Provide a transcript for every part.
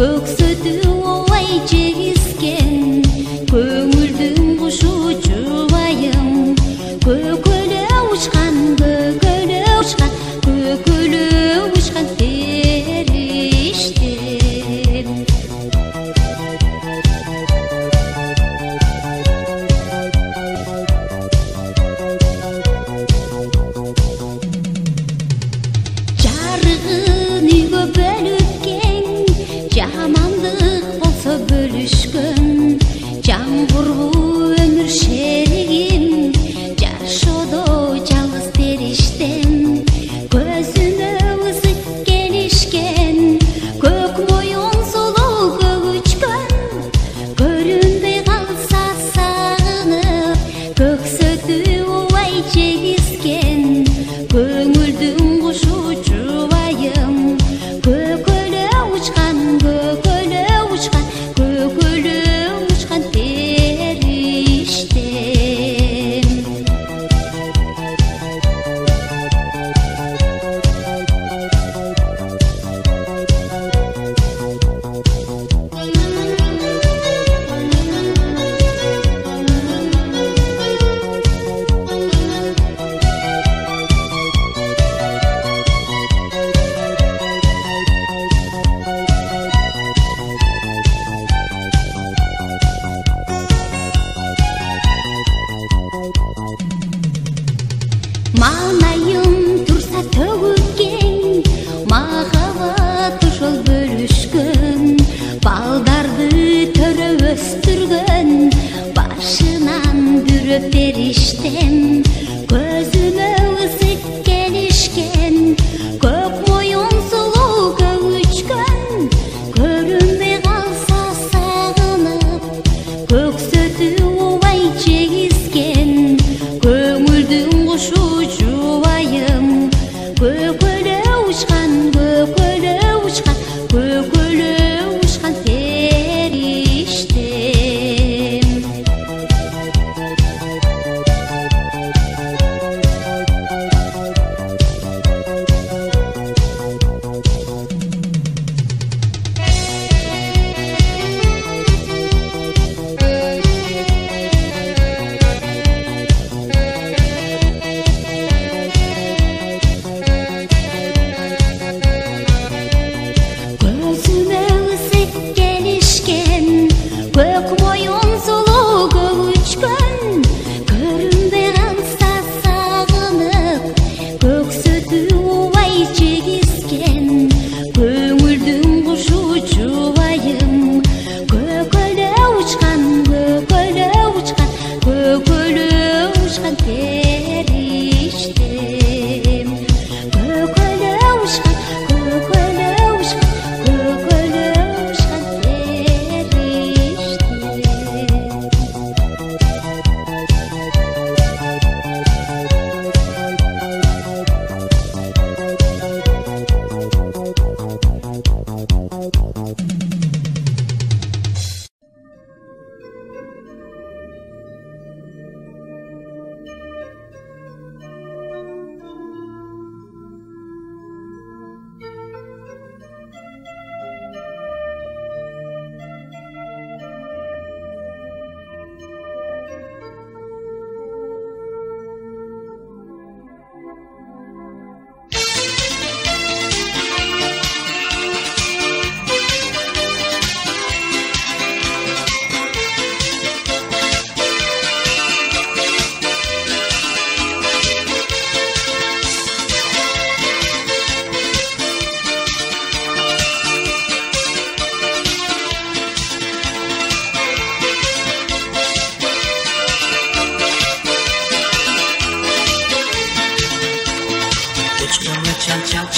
көксөтү ой жегизген көңүлдүн кушу жубайым көкөлө учкан периштем жарыгын үйгө бөлүп кең жамандык болсо бөлүшкөн жамгырбуу өмүр шеригим жашоодо жалгыз периштем көзүмө ысык келишкен көк моюн сулуу көгүчкөн көрүнбөй калса сагынып көксөтү ой жегизген көңүлдүн кушу жубайым көкөлө учкан периштем Манайым турса төгүлген махабат ошол бөлүшкөн балдарды төрө өстүргөн башынан бүрөп периштем көзүмө ысык келишкен көк моюн сулуу көгүчкөн көрүнбөй калса сагынып көксөтү ой жегизген көңүлдүн кушу жубайым көкөлө учкан периштем көзүмө ысык келишкен көк моюн сулуу көгүчкөн көрүнбөй калса сагынып көксөтү ой жегизген көңүлдүн кушу жубайым көкөлө учкан периштем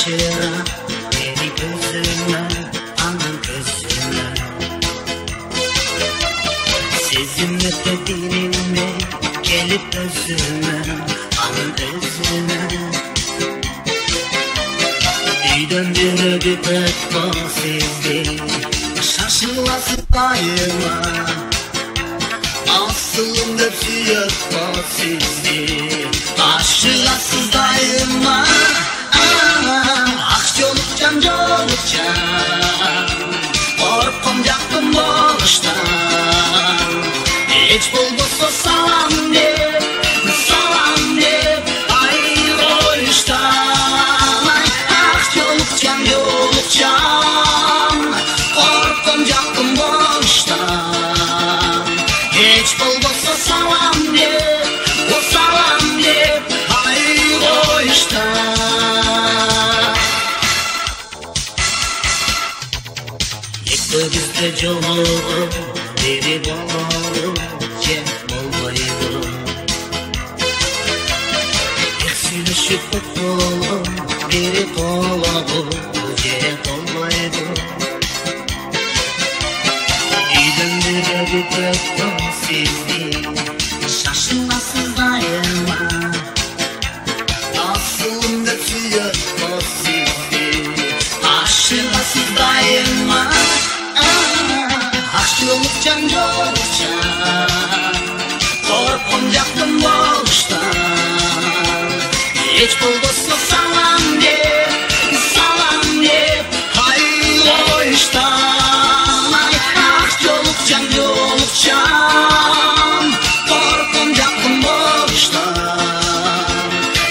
Çal beni gözüme, anın gözüme Sezimle dediğinle gelip özüme, anın özüme Döndüğünü bir pek bahsizdi Şaşılasın daima Asılım hep siyah bahsizdi Aşılasız daima Akçoluk can olacağım. Korkuncaktım boştan. Hiç bulmasa salam de, o salam de, hayır o işten. Yekte bizde jolum, biri bolum, jem bolmaydım. Eksilişip bolum, biri bolum, jem bolmaydım. İdenlere bir tekrar sizi, şaşırmasız daima. Aslında tüyo o sizi, aşırmasız daima. Aşkılık can yolcan, korkuncaktım boştan. Hiç bulmasa salam de, hayır o işten. Aşkılık can yolcan, korkuncaktım boştan.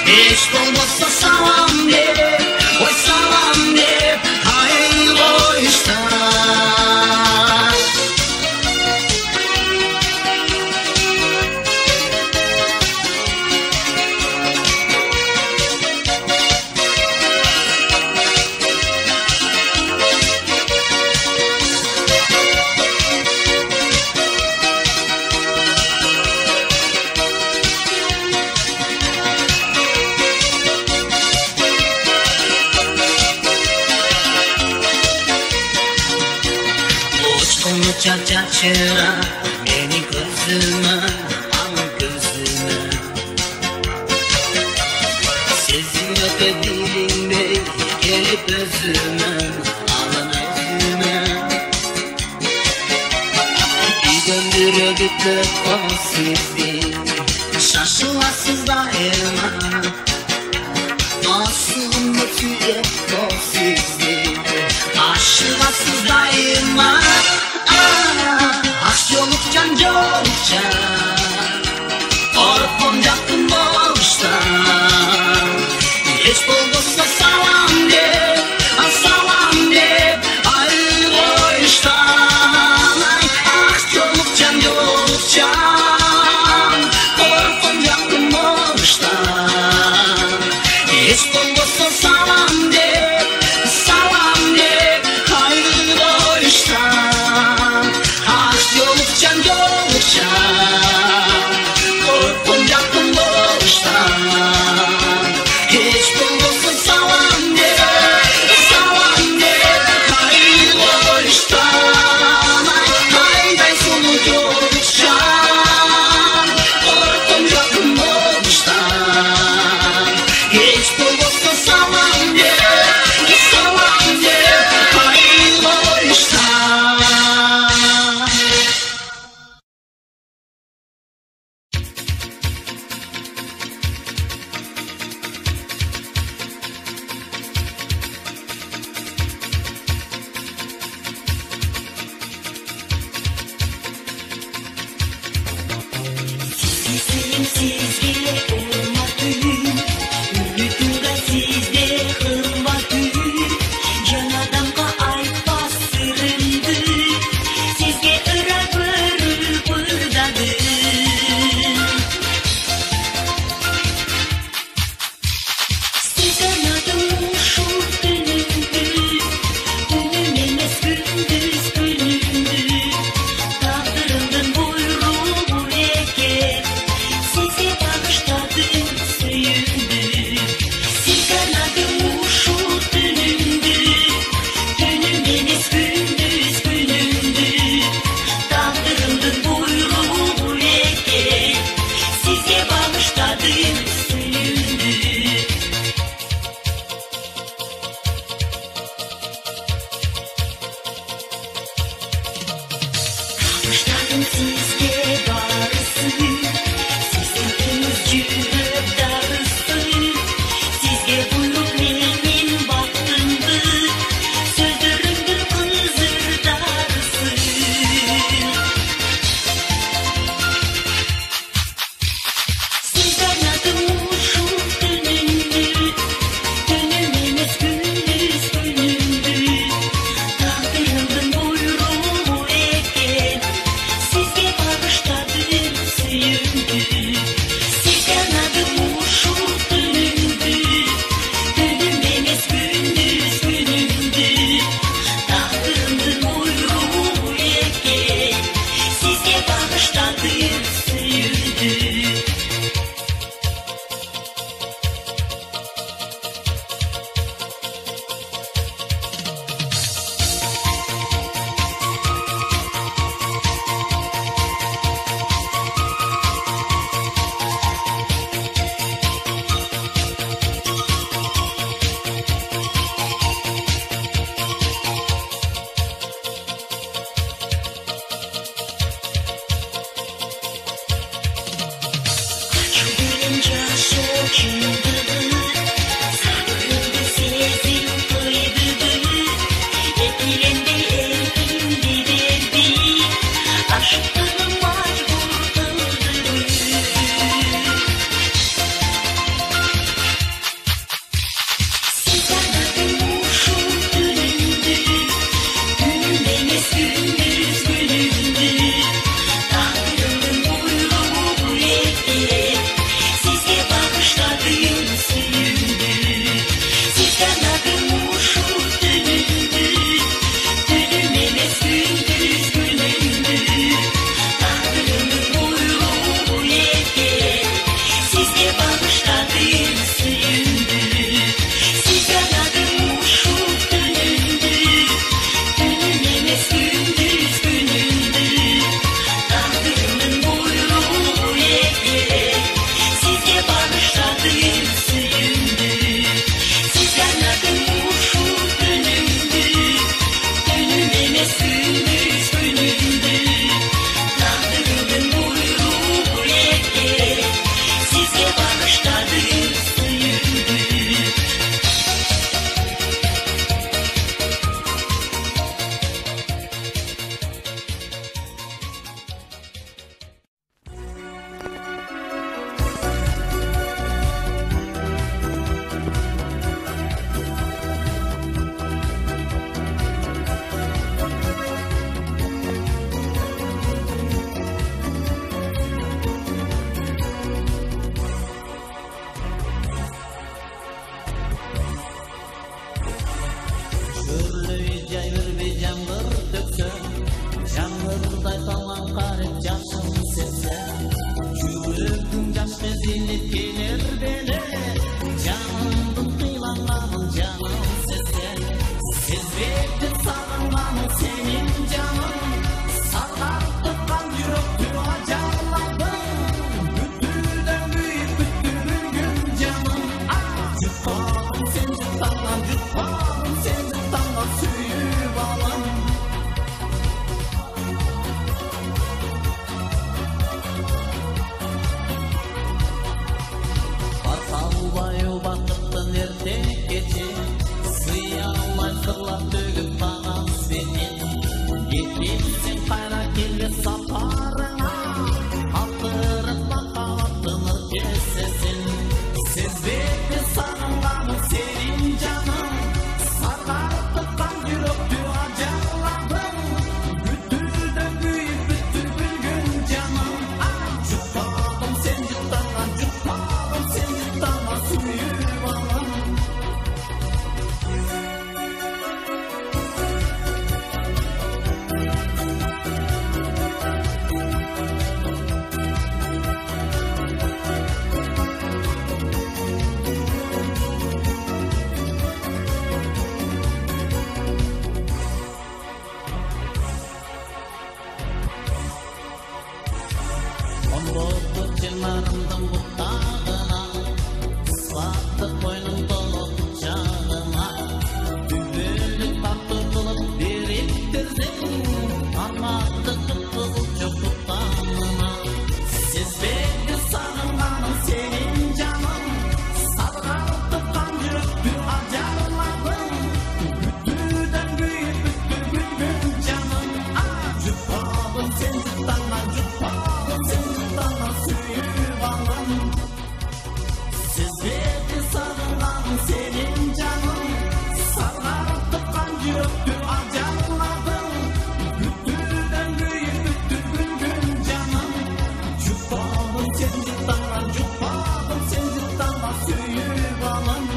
Hiç bulmasa salam de, oy salam de, hayır o işten. Çarçıra beni gözüme, al gözüme. Sezin öpediğinde gelip özüme, alın özüme. Bir döndüre bir defa sizi, şaşılasız daima. Aslında tüye o sizi, aşılasız daima. Aşk yoluk can yolcan, korkuncaktım boştan. Hiç bulmasa salam de, hayır o işten. Aşk yoluk can yolcan, korkuncaktım boştan. Hiç bulmasa salam de, hayır o işten. Can yolcan, korkuncaktım boştan. Hiç bulmasa salam de, hayır o işten. Hayday sonu yolcan, korkuncaktım boştan. Hiç bulmasa salam de, hayır o işten. Жүрөктү ажарладың бүттүрдөн күйүп бүттүргүн жаным жуппадым сен жыттанған жуппадым сен жыттанған сүйүп алам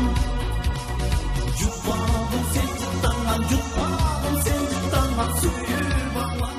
жуппадым сен жыттанған жуппадым сен жыттанған сүйүп алам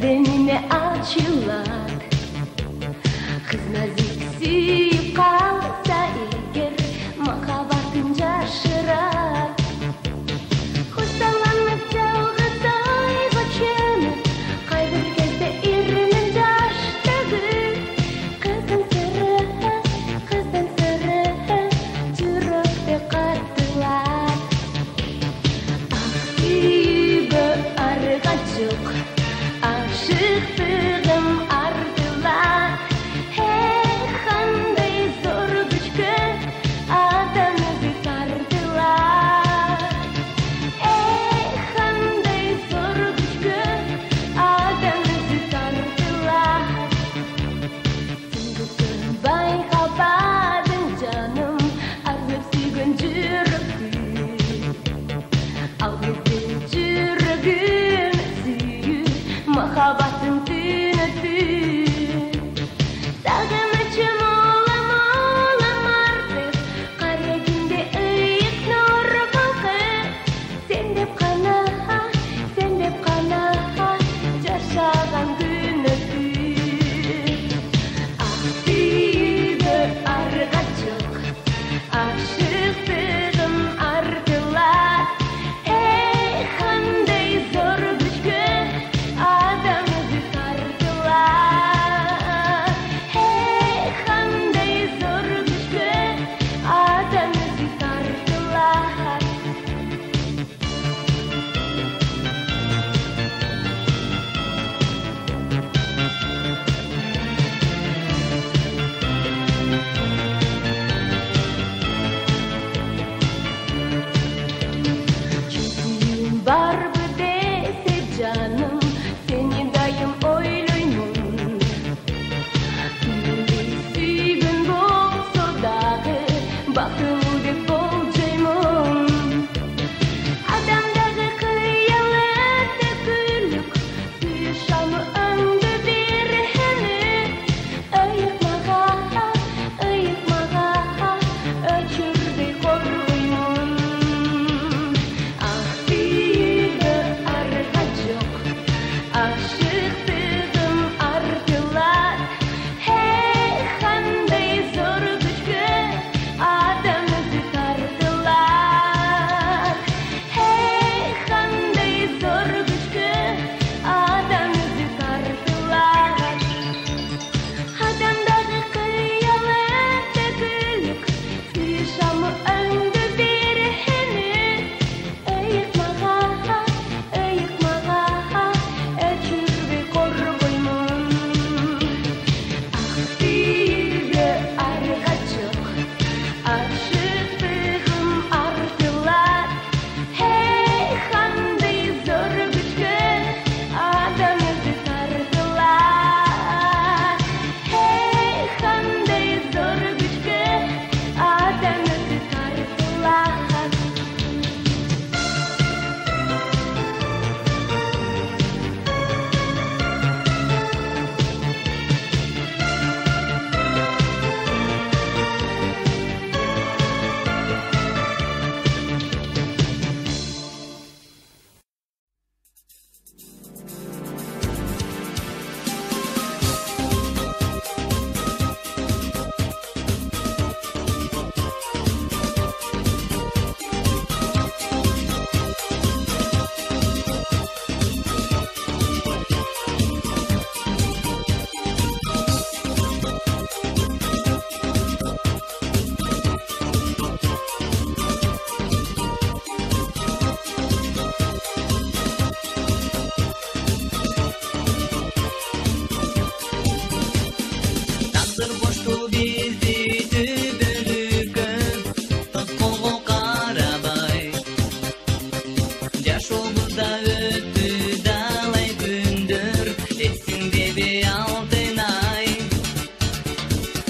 Денеме ачылат Кыз назик сүйүп калса эгер махаббатын жашырат Хушталанып жалгыздай бачынып кайбир кезде иринин жаштыгы Кыздын сыры жүрөктү каттылат Ак сүйүүгө арга жок Aşıktığım ardılar Qanday zor güçkü adamı sardılar Qanday zor güçkü adamı sardılar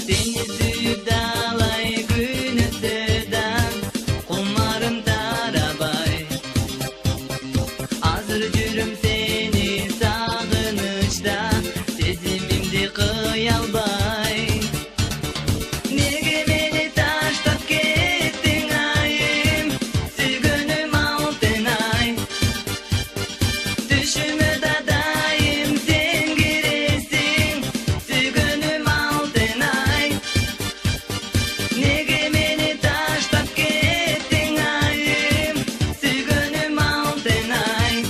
Seni suyup dalay gün öteden Kumarım tarabay Azır жүрüm seni sağınışta Sezimimdi kıyalbay Nege meni taştap kettin ayım Sügünüm altın ay Düşümü da dayım sen giresin Sügünüm altın ay Nege meni taştap kettin ayım Sügünüm altın ay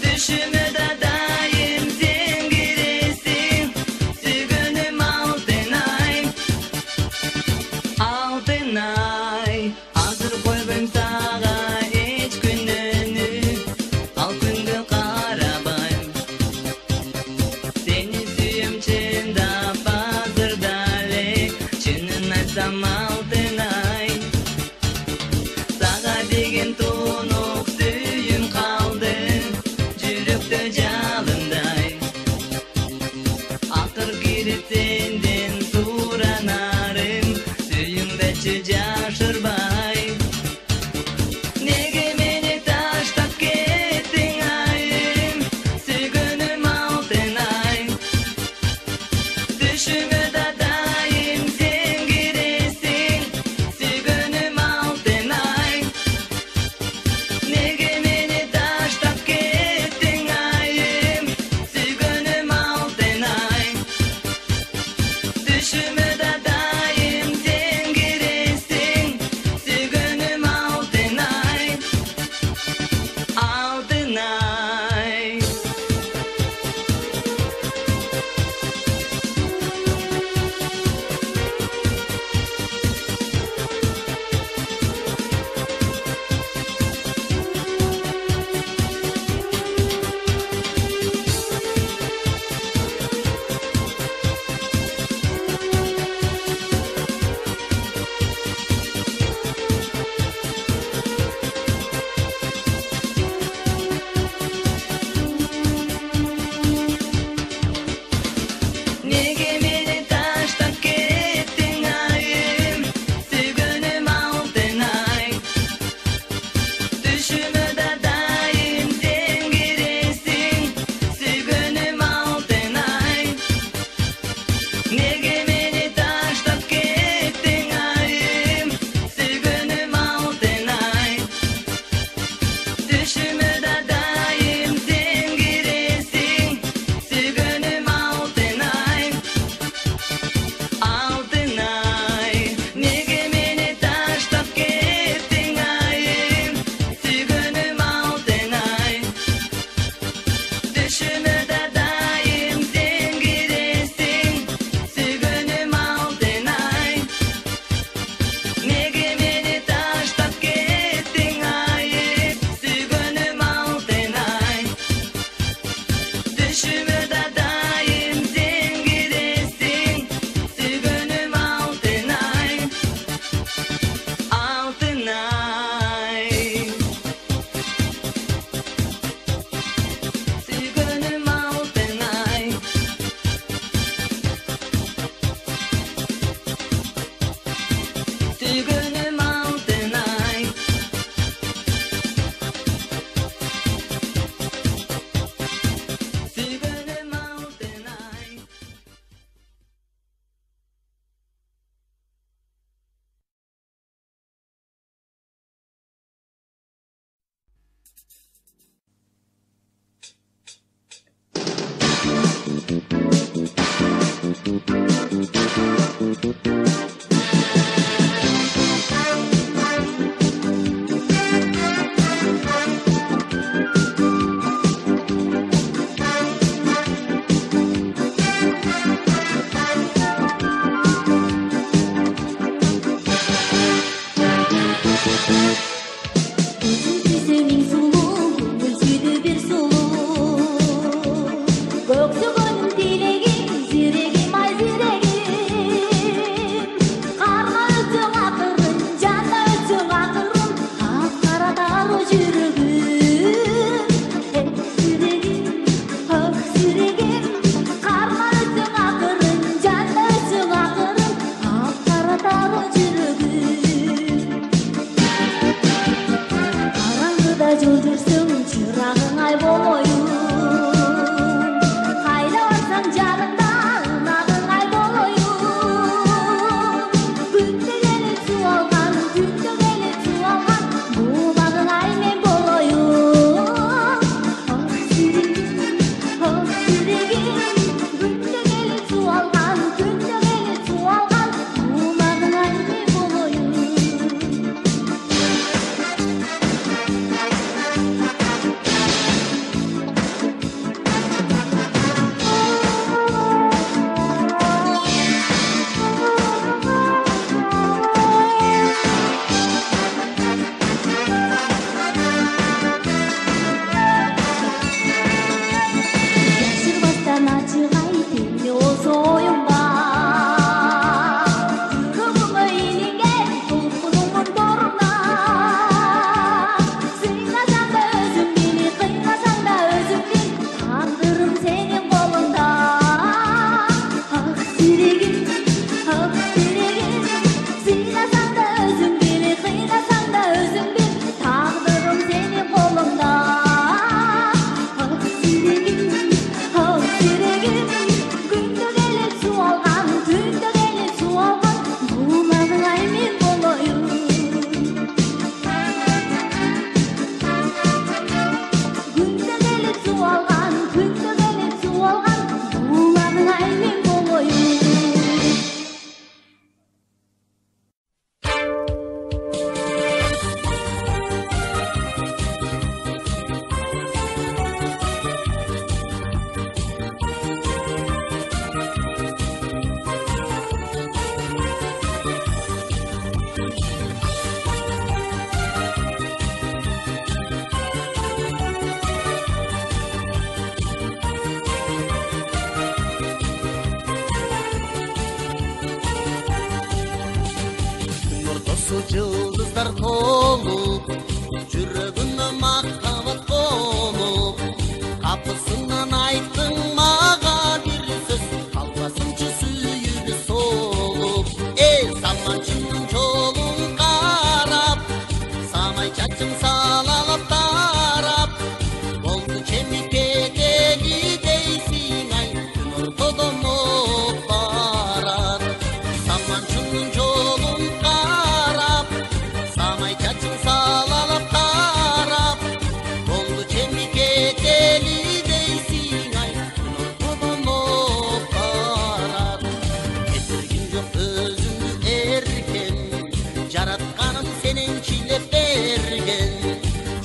Düşümü da dayım sen giresin Sügünüm altın ay Altın ay Hazır koydum sağa hiç gününü Al gündü karabay Seni suyum çında hazır dale Çının açsam altın ay Sağa degen tonuk suyum kaldı Жүрükte жалындай Атыр кирип сенден суранарым Сүйүңдечи жашырбай Неге мени таштап кеттиң айым Сүйгөнүм алтын ай Түшүмө да дайым сен киресиң Сүйгөнүм алтын ай Неге мени таштап кеттиң айым Сүйгөнүм алтын ай Түшүмө да дайым сен киресиң Сүйгөнүм алтын ай Алтын ай Неге мени таштап кеттиң айым Сүйгөнүм алтын ай Түшүмө да дайым сен киресиң Сүйгөнүм алтын ай Неге мени таштап кеттиң айым Сүйгөнүм алтын ай Түшүмө да дайым сен киресиң Сүйгөнүм алтын ай Алтын ай Неге мени таштап кеттиң айым Сүйгөнүм алтын ай Түшүмө да дайым сен киресиң Сүйгөнүм алтын ай Неге мени таштап кеттиң айым Сүйгөнүм алтын ай Түшүмө да дайым сен киресиң Сүйгөнүм алтын ай Алтын ай Сүйгөнүм алтын ай Сүйгөнүм алтын ай Сүйгөнүм алтын ай Oysu yıldızlar tolup, жүрөгүмө махаббат конуп, капысынан айттың мага бир сөз, калбасынчы сүйүүбү солуп. Саманчынын жолун карап, самай чачым салалап тарап, болду чемикедеги дейсиң ай, күн ортодо моп барат. Саманчынын жолун карап, самай чачым салалап тарап, болду чемикедели дейсиң ай, күн ортодо моп барат. Кетиргин жок өзүңдү эркен, жаратканым сенен чилеп берген.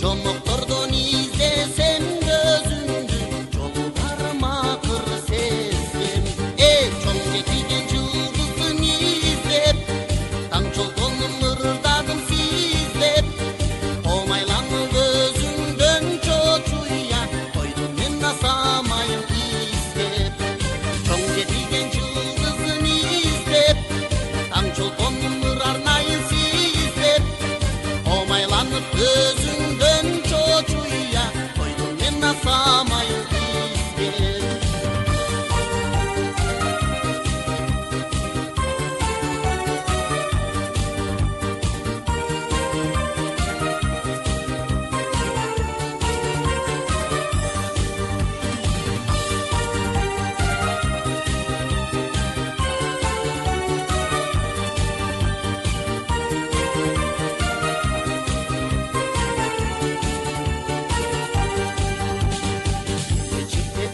Жомоктордон издесем көзүңдү, жолу барыма кыр сезгем. Чоң жетиген жылдыздын издеп, таң жолдонун ырдадым сиздеп, омайланып өзүңдөн чочуя, койдум мен насамайын издеп. Чоң жетиген жылдыздын издеп, таң жолдонун арнайын сиздеп, омайланып өзүңдөн чочуя, койдум мен насамайын издеп.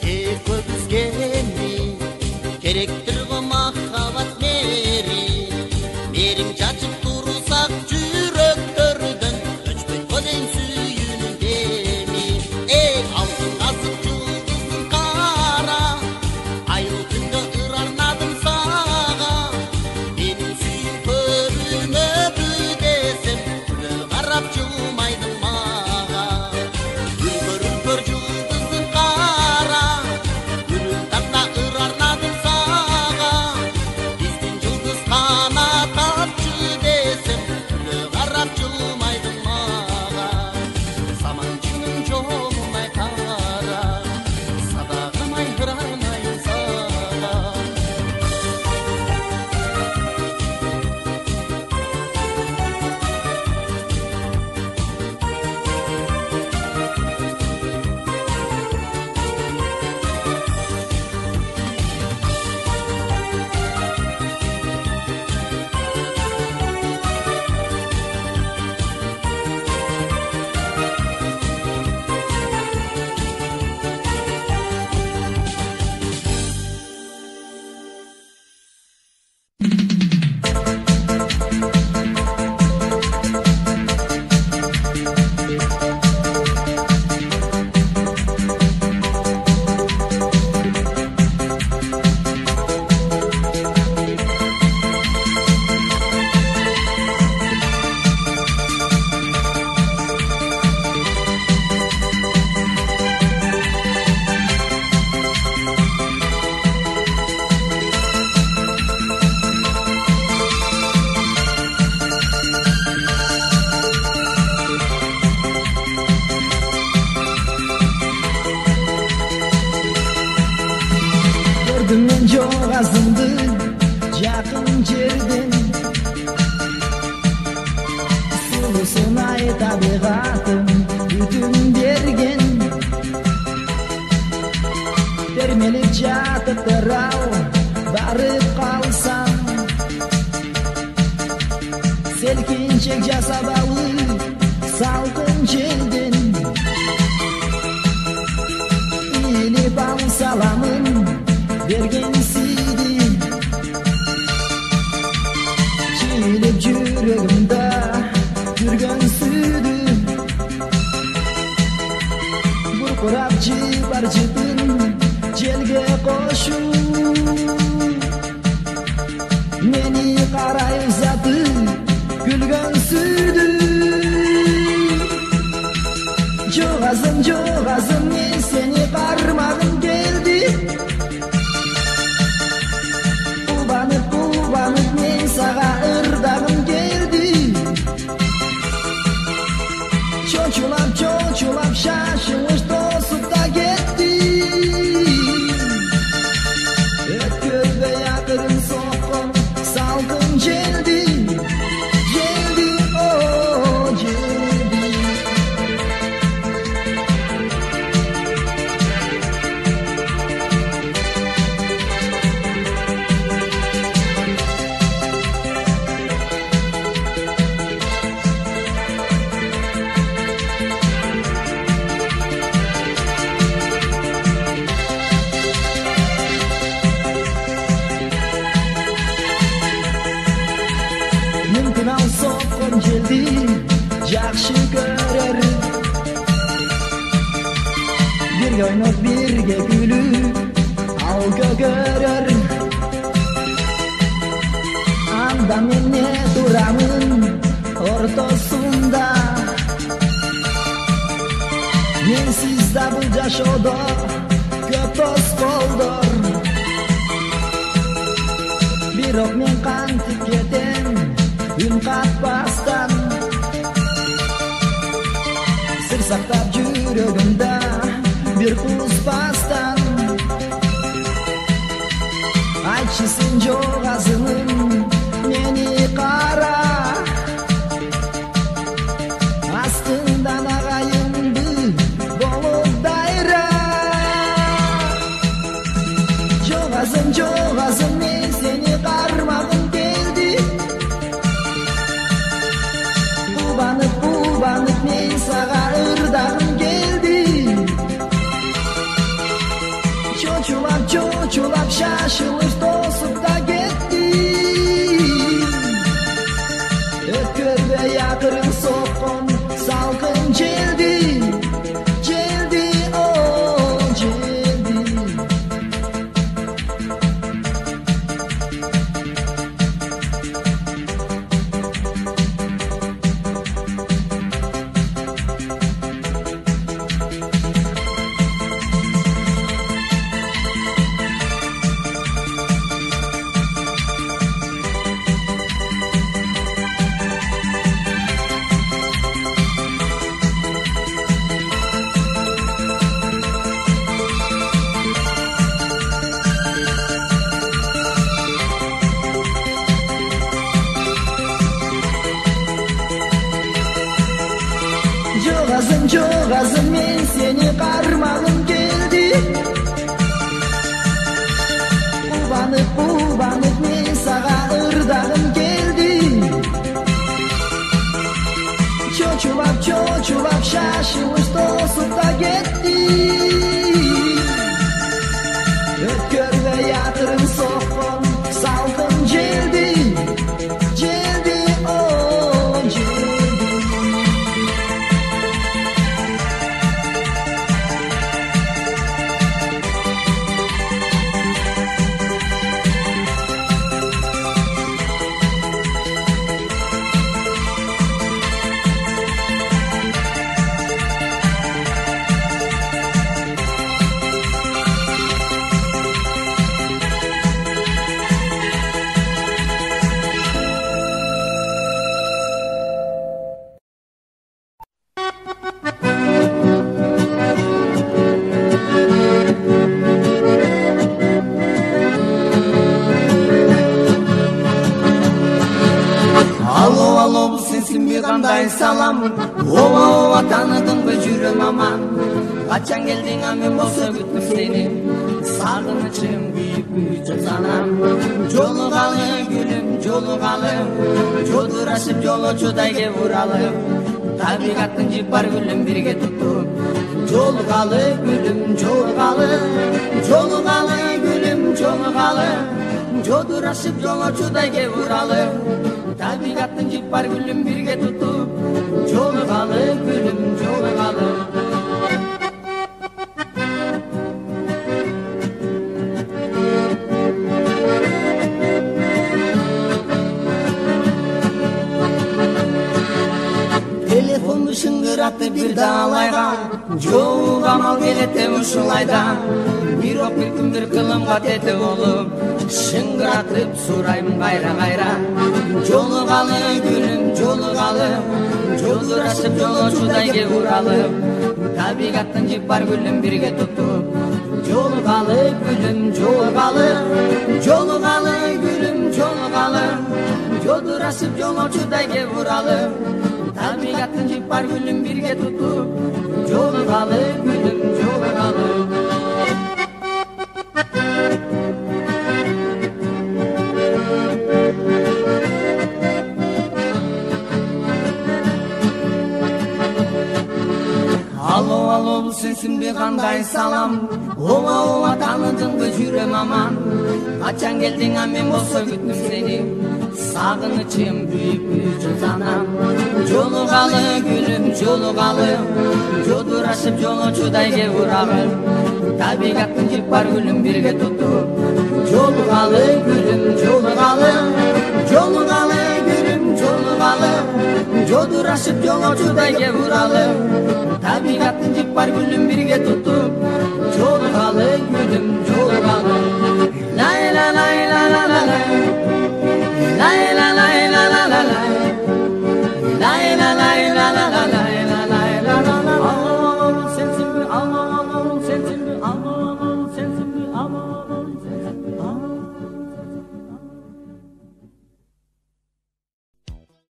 Ekibizge керектир го махаббат мери, мериң чачып турсак жүрөктөрдөн, өчпөйт го дейм сүйүүнүн деми. Алтын азык жылдыздын кара, айыл күндө ыр арнадым сага, менин сүйүүм көрүнөдү десем, күлө карап жылмайдың мага. Үркөр жылдыздын кара, үрүн тарта ыр арнадым сага, биздин жылдыз канат тапчы десем, күлө карап жылмайдың мага. Саманчынын жолунай кара, садагамай ырайын сага. Gördüm men joğazımdı yakın жерден, сулусунай табигатым бүтүн берген. Термелип жатып тарау барып калсам, селкинчек жасап алып салкын желден, илип ал саламын берген сиди, чилип жүрөгүмдө жүргөн сүйдү, буркурап барчытын желге кошуп, мени карай узатып күлгөн сүйдү. jeldi yaxshi ko'rar. Birga o'ynab birga kulib alga ko'rar. Anda menne turamin o'rtasida. Men sizda bu jashoda ko'p to's qoldir. Biroq men qanchib ketem un qatpasdan. Sir saqlab yuragimda bir quz pasdan. Aytchi sen jo'g'azimim meni qara. Astindan ag'ayimdi bo'lib dayra. Jo'g'azim men seni qarmag'im keldi. Qubanib men saga irdag'im keldi. Cho'chulab shashilib to'sib da ketdi. O'tkirda yaqirin so'qqon salqin jeldi. Jeldi, oh jeldi. Jo'g'azim men seni qarmag'im keldi. Qubanib men saga irdag'im keldi. Cho'chulab shashilib to'sib da ketdi. O'tkirda yaqirin so'qqon salqin jeldi. Jeldi, oh jeldi. Qanday salam, ova tanıdın mı жүрüm aman. Kaçan geldin amen bolsa kütüp seni. Sağınычım büyük büyücük sanam. Jolugалы gülüm jolugалы, jodurashıp joloçuday ke vuralım. Tabigattın jipar gülüm birge tutup. Jolugалы gülüm jolugалы, jolugалы gülüm jolugалы, jodurashıp joloçuday ke vuralım. Tabigattın jipar gülüm birge tutup. Jolugалы gülüm jolugалы. Telefonu şıngırattı bir dağlayga. Joğuga mal geletem uşulayda. Bir ok bir gün bir kılımga tete olup. Şıngıratıp surayım gayra gayra. Jolugалы gülüm jolugалы, jodurashıp joloçuday ke vuralım. Tabigattın jipar gülüm birge tutup. Jolugалы gülüm jolugалы, jolugалы gülüm jolugалы, jodurashıp joloçuday ke vuralım. Tabigattın jipar gülüm birge tutup. Jolugалы gülüm jolugалы. Alo bu sesimde qanday salam. Ova tanıdın mı жүрем aman. Kaçan geldin amen bolsa kütüp seni. Sağınычım büyük bir cüzdanam Жолугалы гүлүм жолугалы Жодурашып жолочудай кеп урагыл Табигаттын жип бар гүлүм бирге тутуп Жолугалы гүлүм жолугалы Жолугалы гүлүм жолугалы Жодурашып жолочудай кеп урагыл Табигаттын жип бар гүлүм бирге тутуп Жолугалы гүлүм жолугалы Лай ла лай ла ла ла